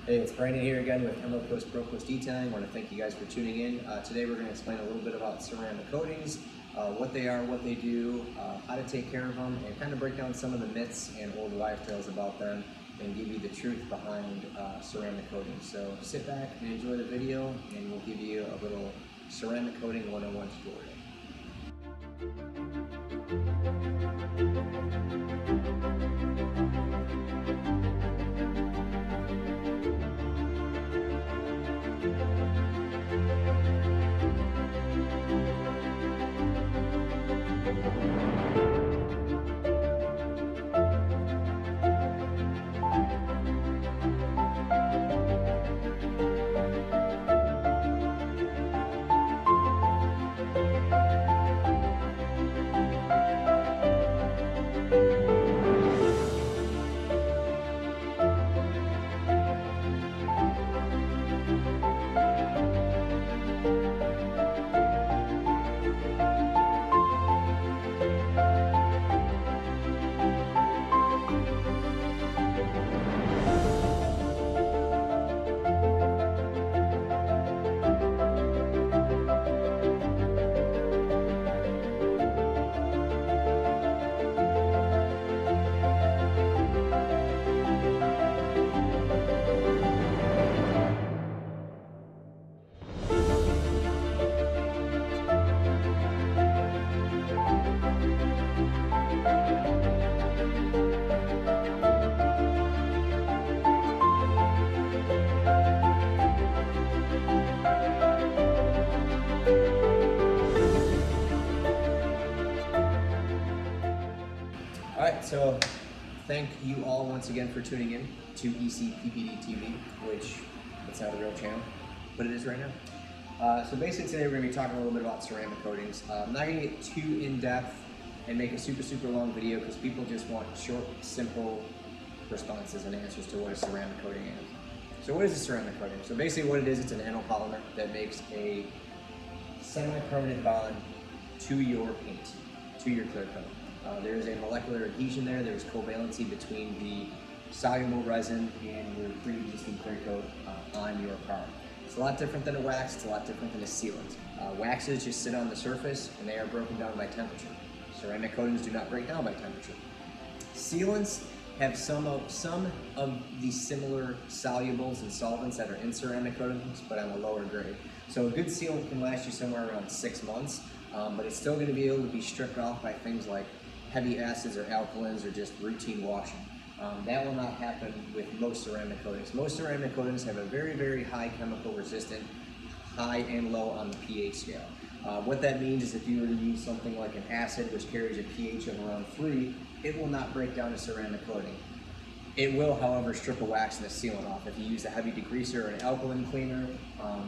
Hey, it's Brandon here again with Emerald Coast Pro Coast Detailing. I want to thank you guys for tuning in. Today we're going to explain a little bit about ceramic coatings, what they are, what they do, how to take care of them, and kind of break down some of the myths and old wives' tales about them and give you the truth behind ceramic coatings. So sit back and enjoy the video, and we'll give you a little ceramic coating 101 tutorial. Alright, so thank you all once again for tuning in to ECPPD TV, which it's not a real channel, but it is right now. So basically today we're going to be talking a little bit about ceramic coatings. I'm not going to get too in-depth and make a super long video because people just want short, simple responses and answers to what a ceramic coating is. So what is a ceramic coating? So basically what it is, it's an nanopolymer that makes a semi-permanent bond to your paint, to your clear coat. There is a molecular adhesion there. There's covalency between the soluble resin and your pre-existing clear coat on your car. It's a lot different than a wax. It's a lot different than a sealant. Waxes just sit on the surface and they are broken down by temperature. Ceramic coatings do not break down by temperature. Sealants have some of the similar solubles and solvents that are in ceramic coatings, but on a lower grade. So a good sealant can last you somewhere around 6 months, but it's still going to be able to be stripped off by things like heavy acids or alkalins or just routine washing. That will not happen with most ceramic coatings. Most ceramic coatings have a very high chemical resistant, high and low on the pH scale. What that means is if you were to use something like an acid, which carries a pH of around 3, it will not break down a ceramic coating. It will, however, strip a wax and a sealant off. If you use a heavy degreaser or an alkaline cleaner,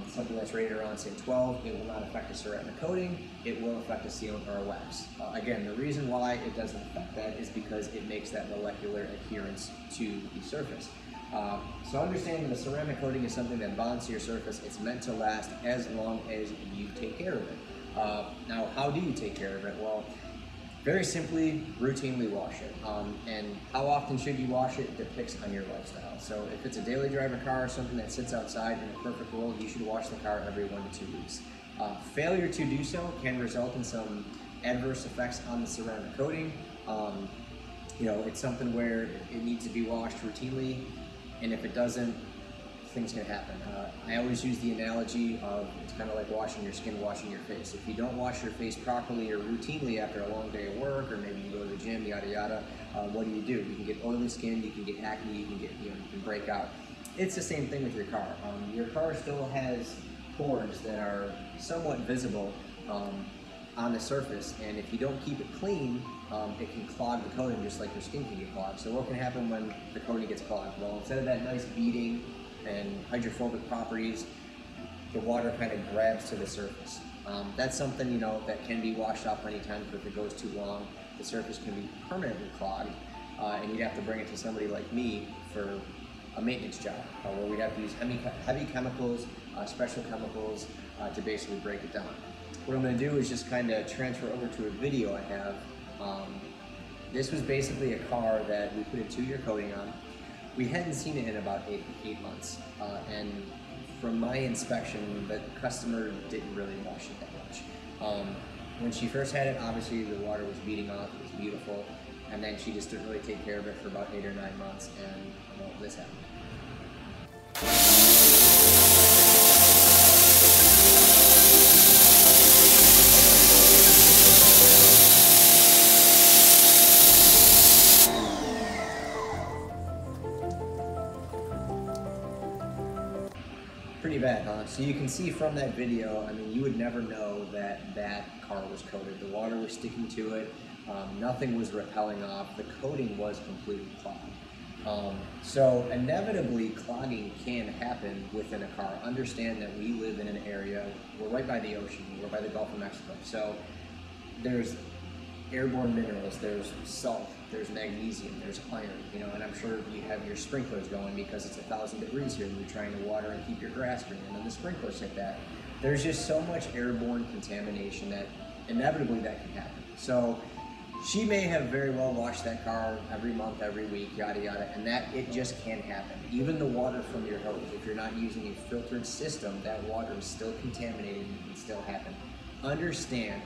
something that's rated around, say, 12, it will not affect a ceramic coating. It will affect a sealant or a wax. Again, the reason why it doesn't affect that is because it makes that molecular adherence to the surface. So understanding that a ceramic coating is something that bonds to your surface, it's meant to last as long as you take care of it. Now, how do you take care of it? Well, very simply, routinely wash it. And how often should you wash it depends on your lifestyle. So if it's a daily driver car or something that sits outside in a perfect world, you should wash the car every 1 to 2 weeks. Failure to do so can result in some adverse effects on the ceramic coating. You know, it's something where it needs to be washed routinely, and if it doesn't, things can happen. I always use the analogy of it's kind of like washing your skin, washing your face. If you don't wash your face properly or routinely after a long day of work, or maybe you go to the gym, yada yada, what do? You can get oily skin, you can get acne, you can get, you can break out. It's the same thing with your car. Your car still has pores that are somewhat visible on the surface, and if you don't keep it clean, it can clog the coating just like your skin can get clogged. So what can happen when the coating gets clogged? Well, instead of that nice beading and hydrophobic properties, the water kind of grabs to the surface. That's something, you know, that can be washed off many times, but if it goes too long, the surface can be permanently clogged, and you'd have to bring it to somebody like me for a maintenance job, where we'd have to use heavy chemicals, special chemicals, to basically break it down. What I'm going to do is just kind of transfer over to a video I have. This was basically a car that we put a 2-year coating on. we hadn't seen it in about eight months. And from my inspection, the customer didn't really wash it that much. When she first had it, obviously the water was beating off, it was beautiful, and then she just didn't really take care of it for about 8 or 9 months, and well, this happened. Pretty bad, huh? So you can see from that video, I mean, you would never know that that car was coated. The water was sticking to it, nothing was repelling off, the coating was completely clogged. So inevitably, clogging can happen within a car. Understand that we live in an area, we're right by the ocean, we're by the Gulf of Mexico, so there's airborne minerals, there's salt, there's magnesium, there's iron, you know, and I'm sure you have your sprinklers going because it's 1,000 degrees here and you're trying to water and keep your grass green, and then the sprinklers hit that. There's just so much airborne contamination that inevitably that can happen. So she may have very well washed that car every month, every week, yada yada, and that it just can happen. Even the water from your hose, if you're not using a filtered system, that water is still contaminated and it can still happen. Understand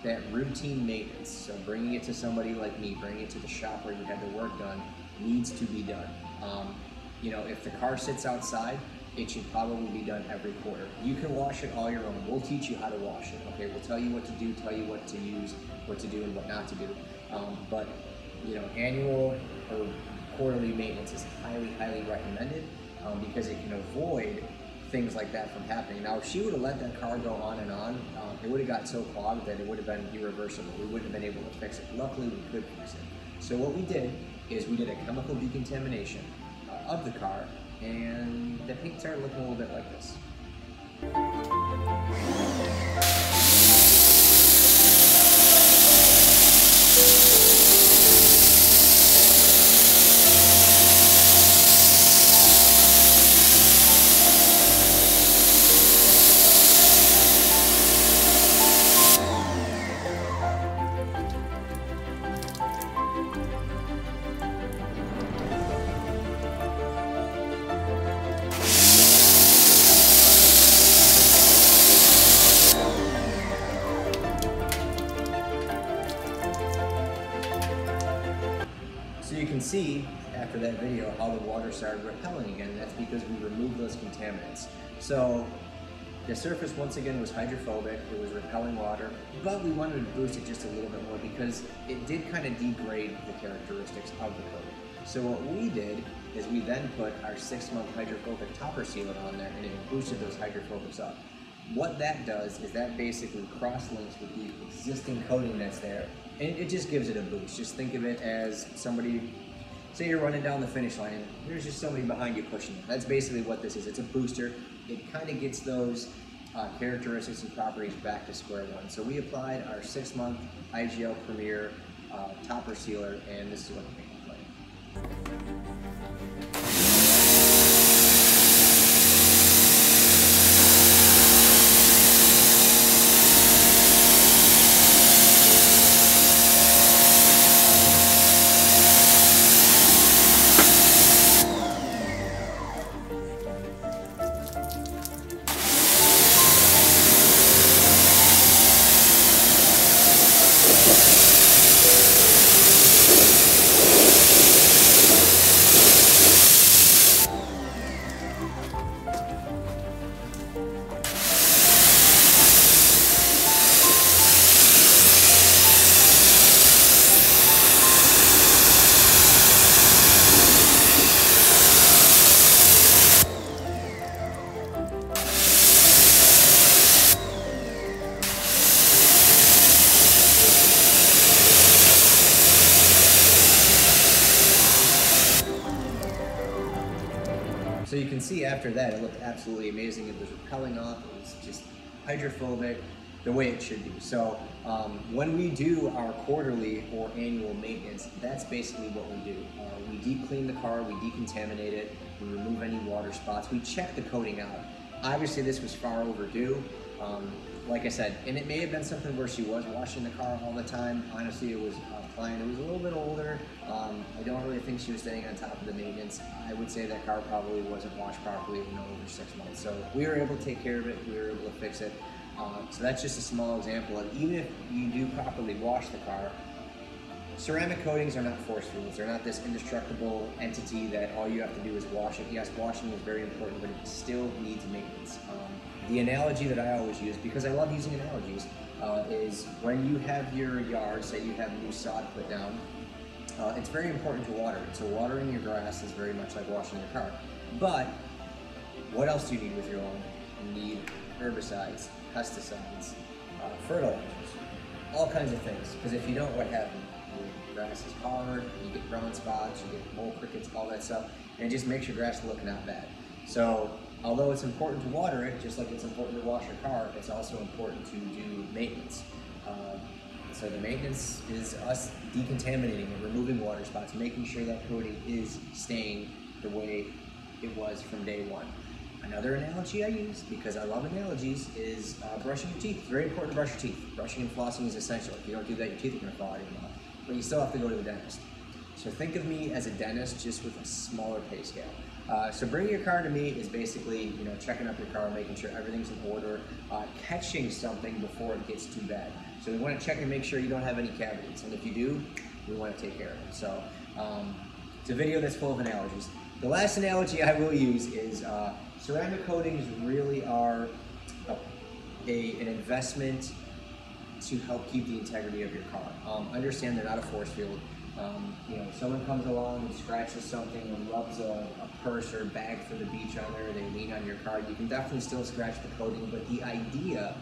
that routine maintenance, so bringing it to somebody like me, bringing it to the shop where you had the work done, needs to be done. You know, if the car sits outside, it should probably be done every quarter. You can wash it all your own. We'll teach you how to wash it, okay? We'll tell you what to do, tell you what to use, what to do and what not to do. But, you know, annual or quarterly maintenance is highly, highly recommended because it can avoid things like that from happening. Now, if she would have let that car go on and on, it would have got so clogged that it would have been irreversible. We wouldn't have been able to fix it. Luckily, we could fix it. So what we did is we did a chemical decontamination of the car, and the paint started looking a little bit like this. So you can see after that video how the water started repelling again, and that's because we removed those contaminants. So the surface once again was hydrophobic, it was repelling water, but we wanted to boost it just a little bit more because it did kind of degrade the characteristics of the coating. So what we did is we then put our 6-month hydrophobic topper sealer on there, and it boosted those hydrophobics up. What that does is that basically cross-links with the existing coating that's there, and it just gives it a boost. Just think of it as somebody, say you're running down the finish line, and there's just somebody behind you pushing you. That's basically what this is. It's a booster. It kind of gets those characteristics and properties back to square one. So we applied our 6-month IGL Premier topper sealer, and this is what the paint looks like. So you can see after that, it looked absolutely amazing. It was repelling off, it was just hydrophobic, the way it should be. So when we do our quarterly or annual maintenance, that's basically what we do. We deep clean the car, we decontaminate it, we remove any water spots, we check the coating out. Obviously this was far overdue. Like I said, and it may have been something where she was washing the car all the time. Honestly, it was client who was a little bit older. I don't really think she was staying on top of the maintenance. I would say that car probably wasn't washed properly in over 6 months. So we were able to take care of it. We were able to fix it. So that's just a small example of, even if you do properly wash the car, ceramic coatings are not force fields. They're not this indestructible entity that all you have to do is wash it. Yes, washing is very important, but it still needs maintenance. The analogy that I always use, because I love using analogies, is when you have your yard, say you have new sod put down, it's very important to water it. So watering your grass is very much like washing your car. But what else do you need with your lawn? You need herbicides, pesticides, fertilizers, all kinds of things. Because if you don't, what happens? Your grass is hard, you get brown spots, you get mole crickets, all that stuff, and it just makes your grass look not bad. So although it's important to water it, just like it's important to wash your car, it's also important to do maintenance. So the maintenance is us decontaminating and removing water spots, making sure that coating is staying the way it was from day one. Another analogy I use, because I love analogies, is brushing your teeth. It's very important to brush your teeth. Brushing and flossing is essential. If you don't do that, your teeth are going to fall out of your mouth. But you still have to go to the dentist. So think of me as a dentist, just with a smaller pay scale. So bringing your car to me is basically, checking up your car, making sure everything's in order, catching something before it gets too bad. So we want to check and make sure you don't have any cavities, and if you do, we want to take care of it. So it's a video that's full of analogies. The last analogy I will use is ceramic coatings really are an investment to help keep the integrity of your car. Understand they're not a force field. Someone comes along and scratches something and rubs a purse or bag for the beach on there, they lean on your car, you can definitely still scratch the coating, but the idea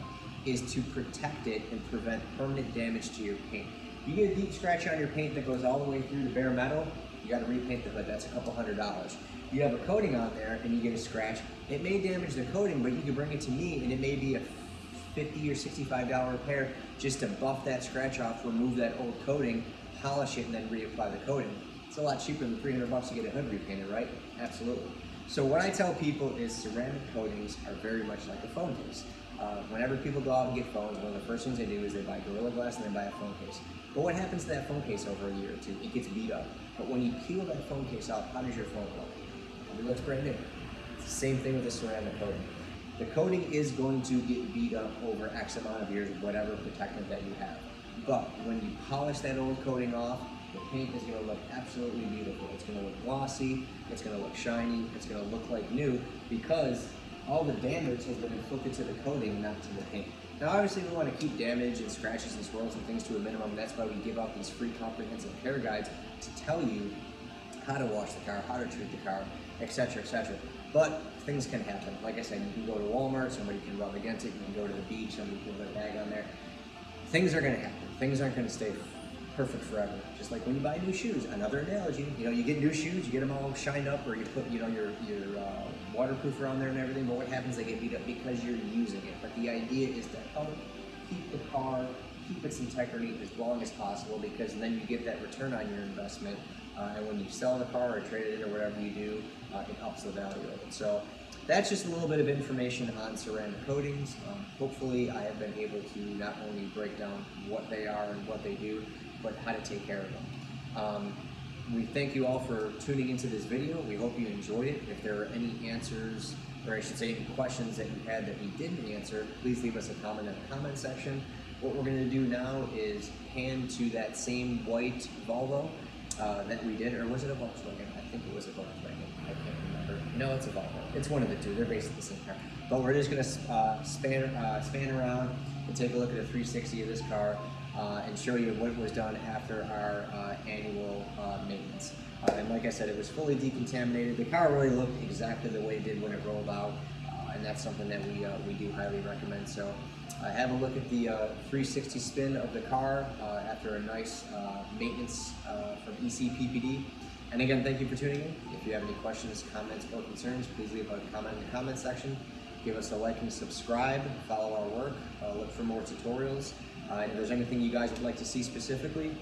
is to protect it and prevent permanent damage to your paint. You get a deep scratch on your paint that goes all the way through the bare metal, you got to repaint the hood. That's a couple $100. You have a coating on there and you get a scratch, it may damage the coating, but you can bring it to me and it may be a $50 or $65 repair just to buff that scratch off, remove that old coating, polish it, and then reapply the coating. It's a lot cheaper than $300 to get a hood repainted, right? Absolutely. So what I tell people is ceramic coatings are very much like a phone case. Whenever people go out and get phones, one of the first things they do is they buy Gorilla Glass and they buy a phone case. But what happens to that phone case over a year or two? It gets beat up. But when you peel that phone case off, how does your phone look? It looks brand new. It's the same thing with the ceramic coating. The coating is going to get beat up over X amount of years, whatever protectant that you have. But when you polish that old coating off, the paint is going to look absolutely beautiful. It's going to look glossy, it's going to look shiny, it's going to look like new, because all the damage has been inflicted to the coating, not to the paint. Now obviously we want to keep damage and scratches and swirls and things to a minimum. That's why we give out these free comprehensive care guides to tell you how to wash the car, how to treat the car, etc., etc. But things can happen. Like I said, you can go to Walmart, somebody can rub against it, you can go to the beach, somebody can put a bag on there. Things are going to happen. Things aren't going to stay perfect forever. Just like when you buy new shoes. Another analogy, you get new shoes, you get them all shined up, or you put, your waterproofer on there and everything, but what happens, they get beat up because you're using it. But the idea is to help keep the car, keep its integrity as long as possible, because then you get that return on your investment, and when you sell the car or trade it in or whatever you do, it helps the value of it. So that's just a little bit of information on ceramic coatings. Hopefully I have been able to not only break down what they are and what they do, but how to take care of them. We thank you all for tuning into this video. We hope you enjoyed it. If there are any answers, or I should say any questions that you had that we didn't answer, please leave us a comment in the comment section. What we're going to do now is pan to that same white Volvo that we did, or was it a Volkswagen? I think it was a Volkswagen. I can't remember. No, it's a Volvo. It's one of the two. They're basically the same car. But we're just going to span around and take a look at a 360 of this car and show you what was done after our annual maintenance. And like I said, it was fully decontaminated. The car really looked exactly the way it did when it rolled out, and that's something that we do highly recommend. So have a look at the 360 spin of the car after a nice maintenance from ECPPD. And again, thank you for tuning in. If you have any questions, comments, or concerns, please leave a comment in the comment section. Give us a like and subscribe, follow our work, look for more tutorials. And if there's anything you guys would like to see specifically,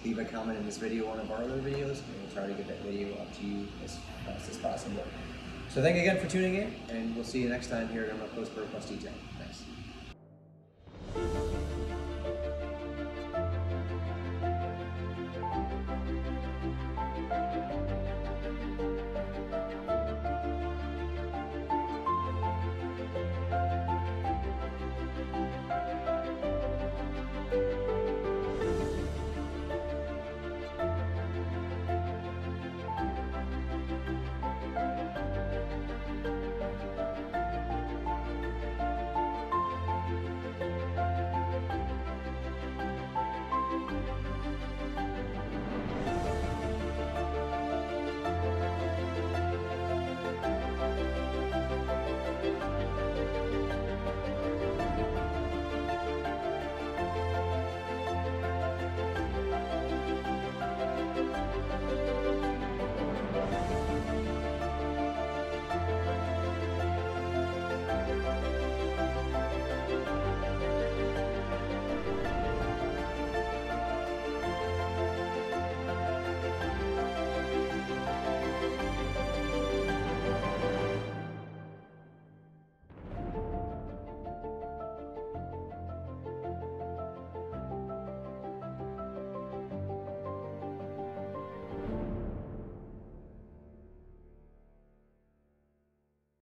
leave a comment in this video or one of our other videos, and we'll try to get that video up to you as fast as possible. So thank you again for tuning in, and we'll see you next time here at Untitled Chapter.